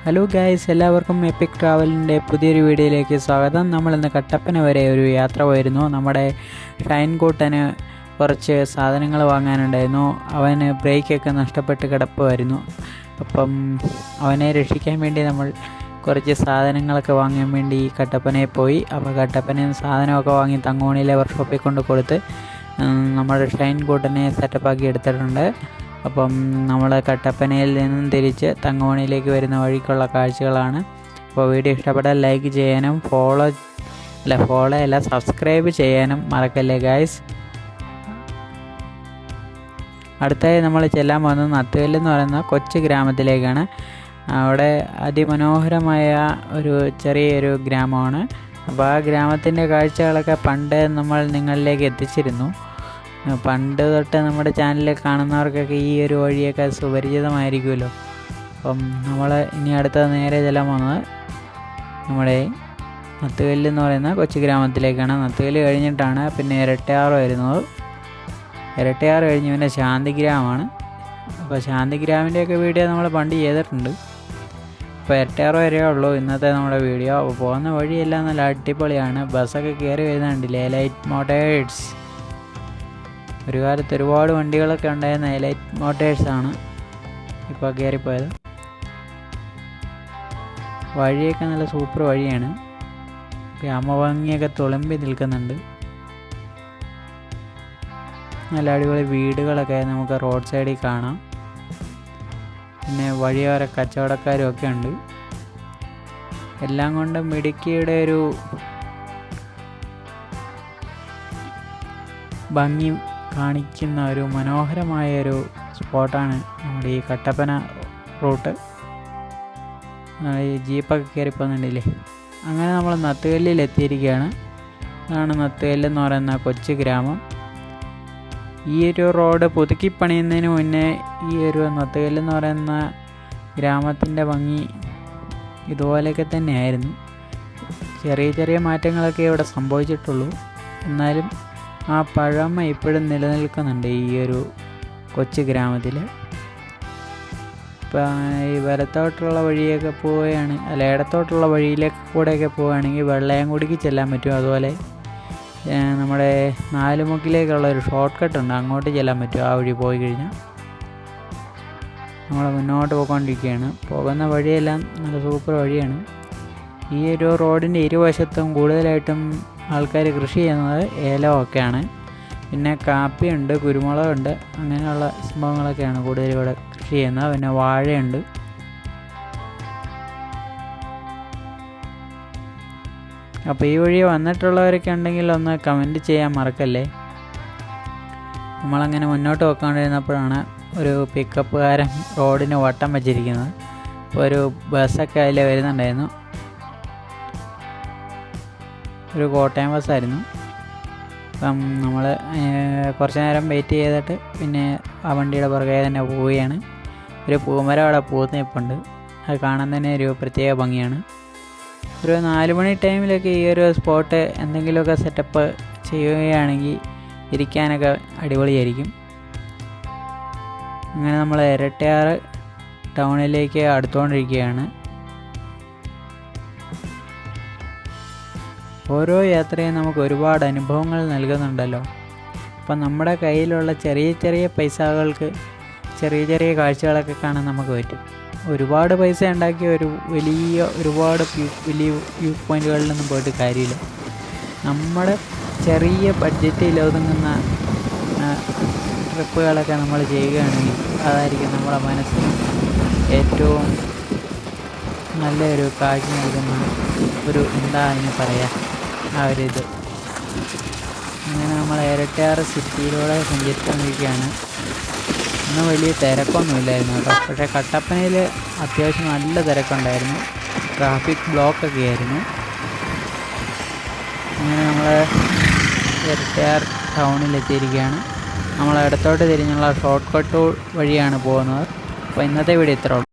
Hello guys, എല്ലാവർക്കും EPIC ട്രാവലിൻ്റെ പുതിയൊരു വീഡിയോയിലേക്ക് സ്വാഗതം. നമ്മളിന്ന് കട്ടപ്പന വരെ ഒരു യാത്ര പോയിരുന്നു. നമ്മുടെ ഷൈൻ കൂട്ടന് കുറച്ച് സാധനങ്ങൾ വാങ്ങാനുണ്ടായിരുന്നു. അവന് ബ്രേക്കൊക്കെ നഷ്ടപ്പെട്ട് കിടപ്പുമായിരുന്നു. അപ്പം അവനെ രക്ഷിക്കാൻ വേണ്ടി നമ്മൾ കുറച്ച് സാധനങ്ങളൊക്കെ വാങ്ങാൻ വേണ്ടി കട്ടപ്പനയിൽ പോയി. അപ്പോൾ കട്ടപ്പനയിൽ സാധനമൊക്കെ വാങ്ങി തങ്കമണിയിലെ വർക്ക്ഷോപ്പിൽ കൊണ്ട് കൊടുത്ത് നമ്മുടെ ഷൈൻ കൂട്ടനെ സെറ്റപ്പാക്കി എടുത്തിട്ടുണ്ട്. അപ്പം നമ്മൾ കട്ടപ്പനയിൽ നിന്നും തിരിച്ച് തങ്കമണിയിലേക്ക് വരുന്ന വഴിക്കുള്ള കാഴ്ചകളാണ്. അപ്പോൾ വീഡിയോ ഇഷ്ടപ്പെട്ടാൽ ലൈക്ക് ചെയ്യാനും ഫോളോ അല്ല സബ്സ്ക്രൈബ് ചെയ്യാനും മറക്കല്ലേ ഗൈസ്. അടുത്തായി നമ്മൾ ചെല്ലാൻ പോകുന്നത് നത്തുകല്ല് എന്ന് പറയുന്ന കൊച്ചു ഗ്രാമത്തിലേക്കാണ്. അവിടെ അതിമനോഹരമായ ഒരു ചെറിയൊരു ഗ്രാമമാണ്. അപ്പോൾ ആ ഗ്രാമത്തിൻ്റെ കാഴ്ചകളൊക്കെ പണ്ട് നമ്മൾ നിങ്ങളിലേക്ക് എത്തിച്ചിരുന്നു. പണ്ട് തൊട്ട് നമ്മുടെ ചാനലിൽ കാണുന്നവർക്കൊക്കെ ഈ ഒരു വഴിയൊക്കെ സുപരിചിതമായിരിക്കുമല്ലോ. അപ്പം നമ്മൾ ഇനി അടുത്തത് നേരെ ചെല്ലാൻ പോകുന്നത് നമ്മുടെ നത്തുകല്ല് എന്ന് പറയുന്ന കൊച്ചു ഗ്രാമത്തിലേക്കാണ്. നത്തുകല്ല് കഴിഞ്ഞിട്ടാണ് പിന്നെ ഇരട്ടയാറ് വരുന്നത്. ഇരട്ടയാറ് കഴിഞ്ഞ് പിന്നെ ശാന്തിഗ്രാമമാണ്. അപ്പോൾ ശാന്തിഗ്രാമിൻ്റെയൊക്കെ വീഡിയോ നമ്മൾ പണ്ട് ചെയ്തിട്ടുണ്ട്. ഇപ്പോൾ ഇരട്ടയാറ് വരെയേ ഉള്ളൂ ഇന്നത്തെ നമ്മുടെ വീഡിയോ. അപ്പോൾ പോകുന്ന വഴിയെല്ലാം നല്ല അടിപൊളിയാണ്. ബസ്സൊക്കെ കയറി വരുന്നുണ്ടല്ലേ, എലൈറ്റ് മോട്ടേഴ്സ്. ഒരു കാലത്ത് ഒരുപാട് വണ്ടികളൊക്കെ ഉണ്ടായിരുന്ന എലൈറ്റ് മോട്ടേഴ്സാണ് ഇപ്പോൾ കയറിപ്പോയത്. വഴിയൊക്കെ നല്ല സൂപ്പർ വഴിയാണ്. ഗ്രാമഭംഗിയൊക്കെ തുളുമ്പി നിൽക്കുന്നുണ്ട്. നല്ല അടിപൊളി വീടുകളൊക്കെ നമുക്ക് റോഡ് സൈഡിൽ കാണാം. പിന്നെ വഴിയോര കച്ചവടക്കാരും ഒക്കെ ഉണ്ട്. എല്ലാം കൊണ്ടും ഇടുക്കിയുടെ ഒരു ഭംഗി കാണിക്കുന്ന ഒരു മനോഹരമായൊരു സ്പോട്ടാണ് നമ്മുടെ ഈ കട്ടപ്പന റൂട്ട്. ഈ ജീപ്പൊക്കെ കയറി പോകുന്നുണ്ടല്ലേ. അങ്ങനെ നമ്മൾ നത്തുകല്ലിൽ എത്തിയിരിക്കുകയാണ്. അതാണ് നത്തുകല്ല് എന്ന് പറയുന്ന കൊച്ചു ഗ്രാമം. ഈ ഒരു റോഡ് പുതുക്കി പണിയുന്നതിന് മുന്നേ ഈ ഒരു നത്തുകല്ല് എന്ന് പറയുന്ന ഗ്രാമത്തിൻ്റെ ഭംഗി ഇതുപോലെയൊക്കെ തന്നെയായിരുന്നു. ചെറിയ ചെറിയ മാറ്റങ്ങളൊക്കെ ഇവിടെ സംഭവിച്ചിട്ടുള്ളൂ. എന്നാലും ആ പഴമ ഇപ്പോഴും നിലനിൽക്കുന്നുണ്ട് ഈ ഒരു കൊച്ചു ഗ്രാമത്തിൽ. ഇപ്പം ഈ വലത്തോട്ടുള്ള വഴിയൊക്കെ പോവുകയാണ്, ഇടത്തോട്ടുള്ള വഴിയിലേക്ക് കൂടെയൊക്കെ പോവുകയാണെങ്കിൽ വെള്ളയംകുടിക്ക് ചെല്ലാൻ പറ്റും. അതുപോലെ നമ്മുടെ നാലുമുക്കിലേക്കുള്ള ഒരു ഷോർട്ട് കട്ട് ഉണ്ട്, അങ്ങോട്ട് ചെല്ലാൻ പറ്റും. ആ വഴി പോയി കഴിഞ്ഞാൽ നമ്മൾ മുന്നോട്ട് പോയിക്കൊണ്ടിരിക്കുകയാണ്. പോകുന്ന വഴിയെല്ലാം നല്ല സൂപ്പർ വഴിയാണ്. ഈ ഒരു റോഡിൻ്റെ ഇരുവശത്തും കൂടുതലായിട്ടും ആൾക്കാർ കൃഷി ചെയ്യുന്നത് ഏലമൊക്കെയാണ്. പിന്നെ കാപ്പിയുണ്ട്, കുരുമുളകുണ്ട്, അങ്ങനെയുള്ള സംഭവങ്ങളൊക്കെയാണ് കൂടുതൽ ഇവിടെ കൃഷി ചെയ്യുന്നത്. പിന്നെ വാഴയുണ്ട്. അപ്പോൾ ഈ വഴി വന്നിട്ടുള്ളവരൊക്കെ ഉണ്ടെങ്കിൽ ഒന്ന് കമൻറ്റ് ചെയ്യാൻ മറക്കല്ലേ. നമ്മളങ്ങനെ മുന്നോട്ട് പോയിക്കൊണ്ടിരുന്നപ്പോഴാണ് ഒരു പിക്കപ്പുകാരൻ റോഡിന് വട്ടം വെച്ചിരിക്കുന്നത്. അപ്പോൾ ഒരു ബസ്സൊക്കെ അതിൽ വരുന്നുണ്ടായിരുന്നു. ഒരു കോട്ടയം ബസ്സായിരുന്നു. അപ്പം നമ്മൾ കുറച്ച് നേരം വെയിറ്റ് ചെയ്തിട്ട് പിന്നെ ആ വണ്ടിയുടെ പുറകെ തന്നെ പോവുകയാണ്. ഒരു പൂമരം അവിടെ പൂത്ത് നിൽപ്പുണ്ട്. അത് കാണാൻ തന്നെ ഒരു പ്രത്യേക ഭംഗിയാണ്. ഒരു 4 മണി ടൈമിലൊക്കെ ഈ ഒരു സ്പോട്ട് എന്തെങ്കിലുമൊക്കെ സെറ്റപ്പ് ചെയ്യുകയാണെങ്കിൽ ഇരിക്കാനൊക്കെ അടിപൊളിയായിരിക്കും. അങ്ങനെ നമ്മൾ ഇരട്ടയാറ് ടൗണിലേക്ക് അടുത്തുകൊണ്ടിരിക്കുകയാണ്. ഓരോ യാത്രയും നമുക്ക് ഒരുപാട് അനുഭവങ്ങൾ നൽകുന്നുണ്ടല്ലോ. അപ്പം നമ്മുടെ കയ്യിലുള്ള ചെറിയ ചെറിയ പൈസകൾക്ക് ചെറിയ ചെറിയ കാഴ്ചകളൊക്കെ കാണാൻ നമുക്ക് പറ്റും. ഒരുപാട് പൈസ ഉണ്ടാക്കിയ ഒരുപാട് വലിയ വ്യൂ പോയിൻറ്റുകളിലൊന്നും പോയിട്ട് കാര്യമില്ല. നമ്മുടെ ചെറിയ ബഡ്ജറ്റിൽ ഒതുങ്ങുന്ന ട്രിപ്പുകളൊക്കെ നമ്മൾ ചെയ്യുകയാണെങ്കിൽ അതായിരിക്കും നമ്മുടെ മനസ്സിന് ഏറ്റവും നല്ലൊരു കാഴ്ച നൽകുന്ന ഒരു എന്താ അതിന് പറയുക ആ ഒരു ഇത്. അങ്ങനെ നമ്മൾ ഇരട്ടയാറ് സിറ്റിയിലൂടെ സഞ്ചരിച്ചുകൊണ്ടിരിക്കുകയാണ്. ഇന്ന് വലിയ തിരക്കൊന്നുമില്ലായിരുന്നു കേട്ടോ. പക്ഷേ കട്ടപ്പനയിൽ അത്യാവശ്യം നല്ല തിരക്കുണ്ടായിരുന്നു. ട്രാഫിക് ബ്ലോക്കൊക്കെ ആയിരുന്നു. അങ്ങനെ നമ്മൾ ഇരട്ടയാറ് ടൗണിലെത്തിയിരിക്കുകയാണ്. നമ്മൾ ഇടത്തോട്ട് തിരിഞ്ഞുള്ള ഷോർട്ട് കട്ട് വഴിയാണ് പോകുന്നത്. അപ്പോൾ ഇന്നത്തെ വീഡിയോ ഇത്രയുള്ളൂ.